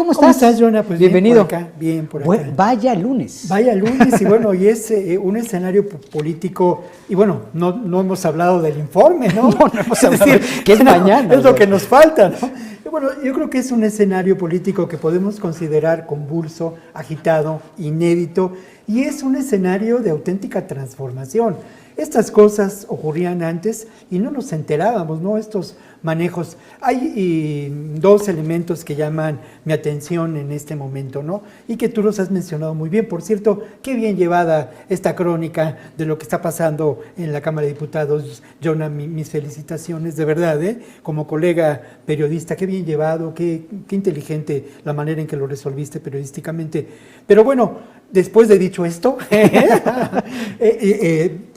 ¿Cómo ¿Cómo estás? estás, Jonah? Pues bienvenido. Bien por acá. Bueno, vaya lunes. Vaya lunes, y bueno, y es un escenario político, y bueno, no hemos hablado del informe, ¿no? No hemos hablado, que es mañana. Es lo que nos falta, ¿no? Y bueno, yo creo que es un escenario político que podemos considerar convulso, agitado, inédito, y es un escenario de auténtica transformación. Estas cosas ocurrían antes y no nos enterábamos, ¿no? Estos manejos. Hay dos elementos que llaman mi atención en este momento, ¿no? Y que tú los has mencionado muy bien. Por cierto, qué bien llevada esta crónica de lo que está pasando en la Cámara de Diputados. Jonah, mis felicitaciones, de verdad, ¿eh? Como colega periodista, qué bien llevado, qué inteligente la manera en que lo resolviste periodísticamente. Pero bueno, después de dicho esto,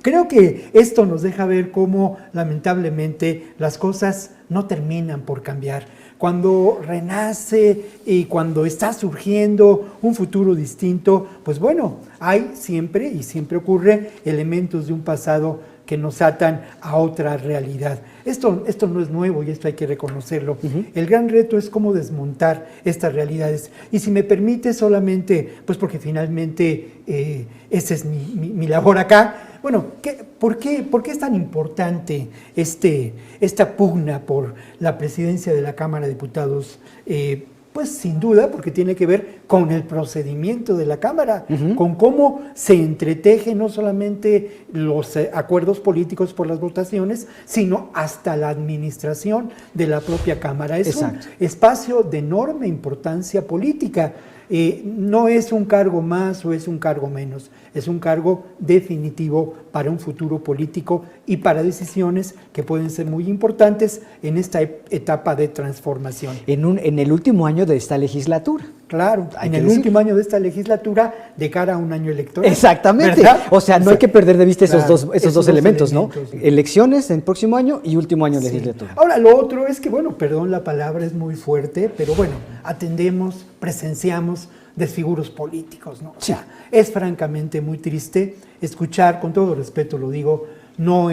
creo que esto nos deja ver cómo lamentablemente las cosas no terminan por cambiar. Cuando renace y cuando está surgiendo un futuro distinto, pues bueno, hay siempre, y siempre ocurre, elementos de un pasado que nos atan a otra realidad. Esto no es nuevo y esto hay que reconocerlo. El gran reto es cómo desmontar estas realidades. Y si me permite solamente, pues porque finalmente esa es mi labor acá. Bueno, ¿por qué es tan importante esta pugna por la presidencia de la Cámara de Diputados? Pues sin duda, porque tiene que ver con el procedimiento de la Cámara, con cómo se entreteje no solamente los acuerdos políticos por las votaciones, sino hasta la administración de la propia Cámara. Es Exacto. un espacio de enorme importancia política. No es un cargo más o es un cargo menos, es un cargo definitivo para un futuro político y para decisiones que pueden ser muy importantes en esta etapa de transformación. En el último año de esta legislatura. Claro, en el último año de esta legislatura, de cara a un año electoral. Exactamente. ¿Verdad? O sea, no hay que perder de vista Claro, esos dos elementos, ¿no? sí. Elecciones en el próximo año y último año de Sí. legislatura. Ahora, lo otro es que, bueno, perdón, la palabra es muy fuerte, pero bueno, atendemos, presenciamos desfiguros políticos, ¿no? O sea, es francamente muy triste escuchar, con todo respeto lo digo, no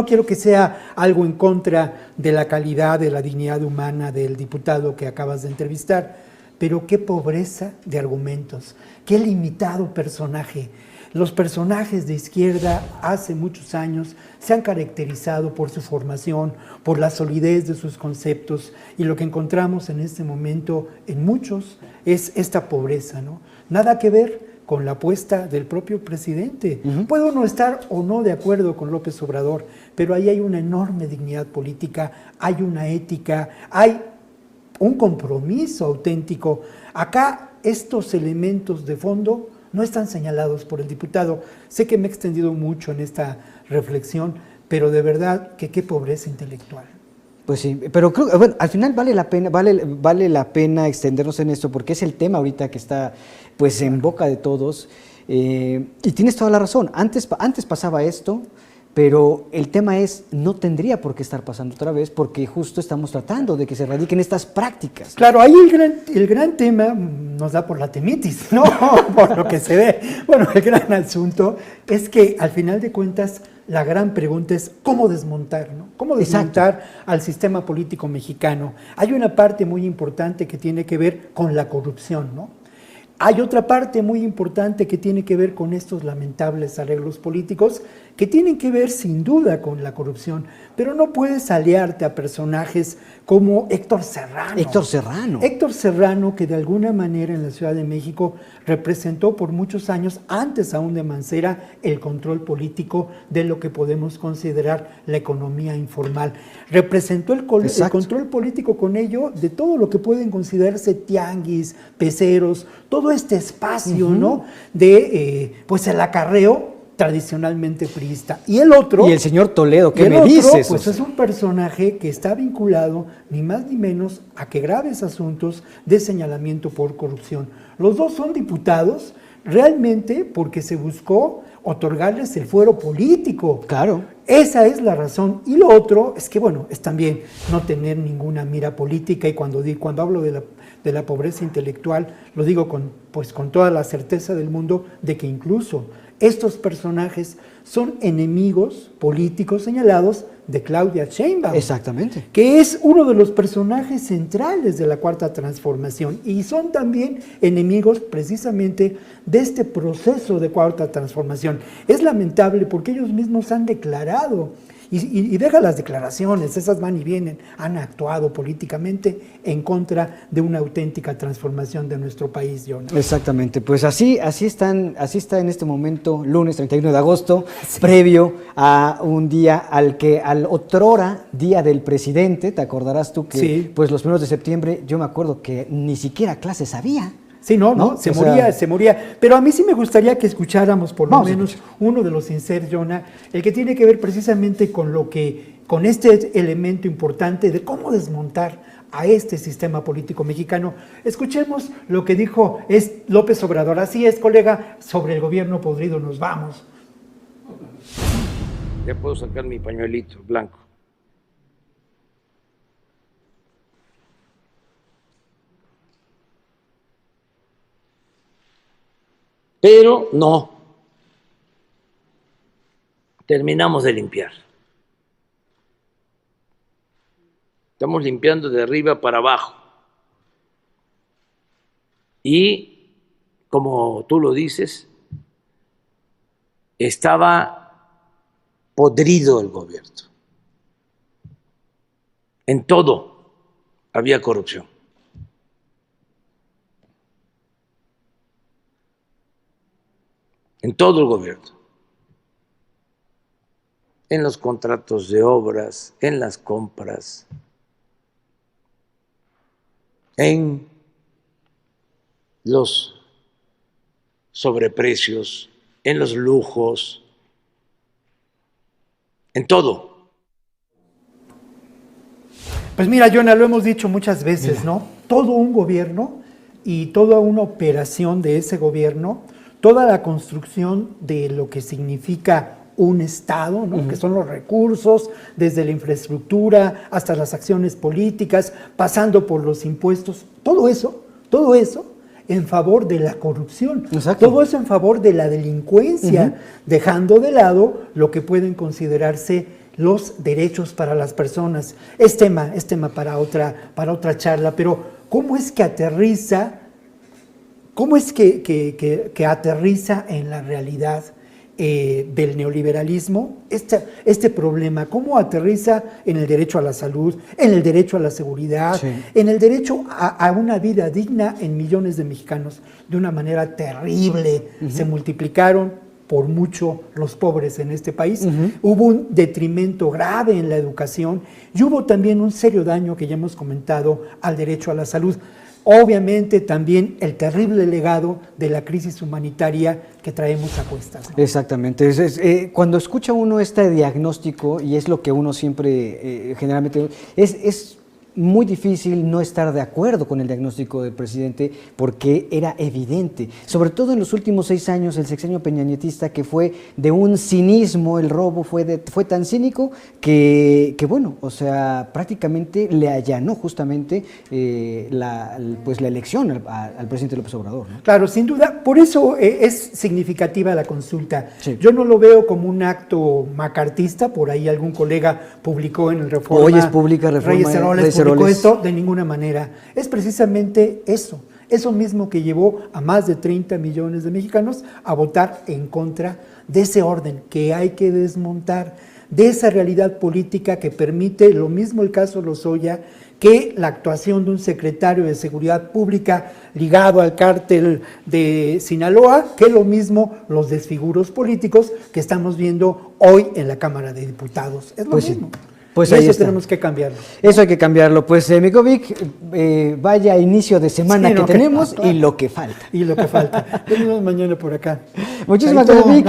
quiero que sea algo en contra de la calidad, de la dignidad humana del diputado que acabas de entrevistar, pero qué pobreza de argumentos, qué limitado personaje. Los personajes de izquierda hace muchos años se han caracterizado por su formación, por la solidez de sus conceptos, y lo que encontramos en este momento en muchos es esta pobreza, ¿no? Nada que ver con la apuesta del propio presidente. Puede uno estar o no de acuerdo con López Obrador, pero ahí hay una enorme dignidad política, hay una ética, hay un compromiso auténtico. Acá estos elementos de fondo no están señalados por el diputado. Sé que me he extendido mucho en esta reflexión, pero de verdad que qué pobreza intelectual. Pues sí, pero creo, bueno, al final vale la pena extendernos en esto porque es el tema ahorita que está pues en boca de todos. Y tienes toda la razón. Antes pasaba esto, pero el tema es, no tendría por qué estar pasando otra vez porque justo estamos tratando de que se radiquen estas prácticas. Claro, ahí el gran tema nos da por la temitis, ¿no? Por lo que se ve. Bueno, el gran asunto es que al final de cuentas la gran pregunta es cómo desmontar, ¿no? ¿Cómo desmontar al sistema político mexicano? Hay una parte muy importante que tiene que ver con la corrupción, ¿no? Hay otra parte muy importante que tiene que ver con estos lamentables arreglos políticos que tienen que ver sin duda con la corrupción, pero no puedes aliarte a personajes como Héctor Serrano. Héctor Serrano, que de alguna manera en la Ciudad de México representó por muchos años, antes aún de Mancera, el control político de lo que podemos considerar la economía informal. Representó el control político con ello de todo lo que pueden considerarse tianguis, peceros, todo este espacio, ¿no? De pues el acarreo tradicionalmente priista. Y el otro... Y el señor Toledo, ¿qué me dices? Pues es un personaje que está vinculado ni más ni menos a que graves asuntos de señalamiento por corrupción. Los dos son diputados realmente porque se buscó otorgarles el fuero político. Claro. Esa es la razón. Y lo otro es que, bueno, es también no tener ninguna mira política, y cuando hablo de la pobreza intelectual, lo digo con toda la certeza del mundo de que incluso estos personajes son enemigos políticos señalados de Claudia Sheinbaum. Exactamente. Que es uno de los personajes centrales de la Cuarta Transformación y son también enemigos precisamente de este proceso de Cuarta Transformación. Es lamentable porque ellos mismos han declarado, y deja las declaraciones, esas van y vienen, han actuado políticamente en contra de una auténtica transformación de nuestro país, Jonah. Exactamente, pues así está en este momento, lunes 31 de agosto, previo a un día al otrora Día del Presidente. Te acordarás tú que pues los primeros de septiembre, yo me acuerdo que ni siquiera clases había. Sí, no, se moría. Pero a mí sí me gustaría que escucháramos por lo menos uno de los inserts, Jonah, el que tiene que ver precisamente con este elemento importante de cómo desmontar a este sistema político mexicano. Escuchemos lo que dijo López Obrador. Así es, colega, sobre el gobierno podrido nos vamos. Ya puedo sacar mi pañuelito blanco. Pero no terminamos de limpiar. Estamos limpiando de arriba para abajo. Y, como tú lo dices, estaba podrido el gobierno. En todo había corrupción. En todo el gobierno, en los contratos de obras, en las compras, en los sobreprecios, en los lujos, en todo. Pues mira, Jonah, lo hemos dicho muchas veces, ¿no? Todo un gobierno y toda una operación de ese gobierno, toda la construcción de lo que significa un Estado, ¿no? Que son los recursos, desde la infraestructura hasta las acciones políticas, pasando por los impuestos, todo eso en favor de la corrupción. Exacto. Todo eso en favor de la delincuencia, dejando de lado lo que pueden considerarse los derechos para las personas. Es tema para otra charla, pero ¿cómo es que aterriza? ¿Cómo es que aterriza en la realidad del neoliberalismo este problema? ¿Cómo aterriza en el derecho a la salud, en el derecho a la seguridad, en el derecho a una vida digna en millones de mexicanos? De una manera terrible. Se multiplicaron por mucho los pobres en este país. Hubo un detrimento grave en la educación y hubo también un serio daño que ya hemos comentado al derecho a la salud. Obviamente también el terrible legado de la crisis humanitaria que traemos a cuestas, ¿no? Exactamente. Cuando escucha uno este diagnóstico, y es lo que uno siempre generalmente... Es muy difícil no estar de acuerdo con el diagnóstico del presidente porque era evidente, sobre todo en los últimos 6 años, el sexenio peñanietista, que fue de un cinismo, el robo fue tan cínico que bueno, o sea, prácticamente le allanó justamente la elección al presidente López Obrador, ¿no? Claro, sin duda, por eso es significativa la consulta. Sí. Yo no lo veo como un acto macartista, por ahí algún colega publicó en el Reforma. Hoy es pública Reforma. Reyes publicó esto, de ninguna manera. Es precisamente eso mismo que llevó a más de 30 millones de mexicanos a votar en contra de ese orden que hay que desmontar, de esa realidad política que permite, lo mismo el caso Lozoya, que la actuación de un secretario de Seguridad Pública ligado al cártel de Sinaloa, que lo mismo los desfiguros políticos que estamos viendo hoy en la Cámara de Diputados. Es lo mismo. Sí. Pues eso tenemos que cambiarlo. Eso hay que cambiarlo. Pues, Mikovic, vaya inicio de semana que tenemos y lo que falta. Y lo que falta. Venimos mañana por acá. Muchísimas gracias, Vic.